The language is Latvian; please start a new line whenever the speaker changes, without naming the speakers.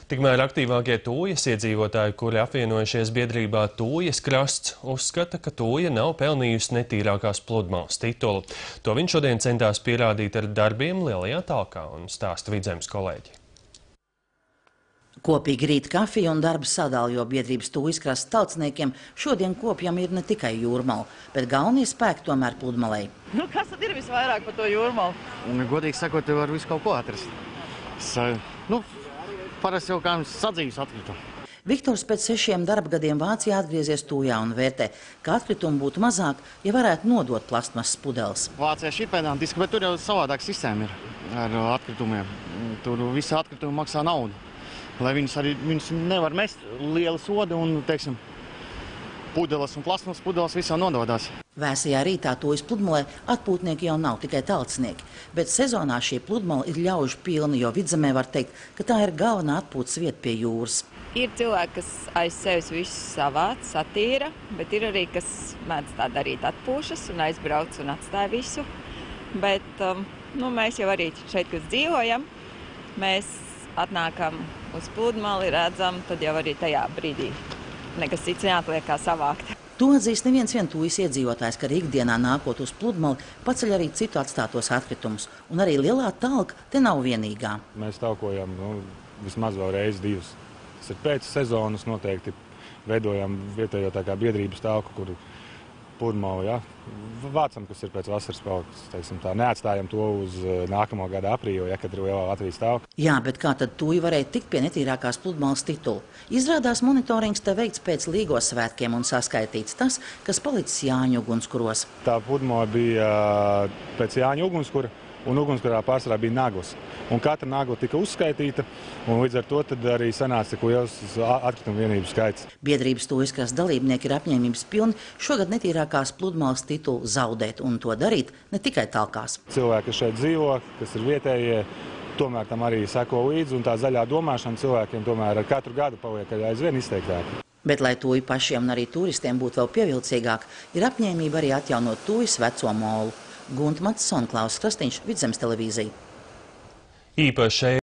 Tikmēr aktīvākie Tūjas iedzīvotāji, kuri apvienojušies biedrībā Tūjas krasts, uzskata, ka Tūja nav pelnījusi netīrākās pludmales titulu. To viņš šodien centās pierādīt ar darbiem Lielajā talkā, un stāsta Vidzemes kolēģi.
Kopīgi rīt kafiju un darbu sadali, jo biedrības Tūjas krasta tautsniekiem šodien kopjam ir ne tikai jūrmala, bet galvenie spēki tomēr pludmalei.
Kas tad ir visvairāk par to jūrmalu?
Godīgi sakot, var visu kaut ko atrast. Parasti jau kā mums sadzīves atkritumu.
Viktors pēc 6 darba gadiem Vācijā atgriezies Tūjā un vērtē, ka atkritumu būtu mazāk, ja varētu nodot plastmasas pudeles.
Vācijā šī pedantiska, bet tur jau savādāk sistēma ir ar atkritumiem. Tur visi atkritumi maksā naudu. Lai viņus nevar mest liela soda un, teiksim, pudeles un plasmas pudeles visā nododās.
Vēsajā rītā Tūjas pludmalē atpūtnieki jau nav tikai tautsnieki, bet sezonā šī pludmale ir ļaužu pilna, jo Vidzemē var teikt, ka tā ir galvenā atpūtas vieta pie jūras.
Ir cilvēki, kas aiz sevis visu savāc, satīra, bet ir arī, kas mēdz tā darīt, atpūšas un aizbrauc un atstāja visu. Bet mēs jau arī šeit, kas dzīvojam, mēs atnākam uz pludmali, redzam, tad jau arī tajā brīdī nekas cits neatliek kā savākt.
To atzīst neviens Tūjas iedzīvotājs, ka ikdienā nākot uz pludmali paceļ arī citu atstātos atkritumus. Un arī Lielā talka te nav vienīgā.
Mēs talkojam vismaz vēl reizi divas. Tas ir pēc sezonas noteikti veidojam vietējo tā kā biedrības talku, kur pludmali, vācam, kas ir pēc vasaras paukas, teiksim tā, neatstājam to uz nākamo gada aprīli, kad ir lielā Latvijas talka.
Jā, bet kā tad Tūja varēja tikt pie netīrākās pludmales titula? Izrādās monitorings te veikts pēc Līgos svētkiem un saskaitīts tas, kas palicis Jāņu ugunskuros.
Tā pludmale bija pēc Jāņu ugunskura, un ugunskurā pārsvarā bija naglas. Un katra nagla tika uzskaitīta, un līdz ar to tad arī sanāca tik liels atkritumu vienību skaits.
Biedrības Tūjas krasta dalībnieki ir apņēmības pilni šogad netīrākās pludmales titulu zaudēt un to darīt ne tikai talkās.
Cilvēki, kas šeit dzīvo, kas ir vietējie, tomēr tam arī seko līdzi, un tā zaļā domāšana cilvēkiem tomēr ar katru gadu paliek aizvien izteiktāka.
Bet, lai Tūja pašiem un arī turistiem būtu vēl pievilcīgāk, ir apņēmība arī atjaunot Tūjas veco molu. Gunta Matsona, Klaus Krastīņš, Vidzemes televīzija.
Īpaši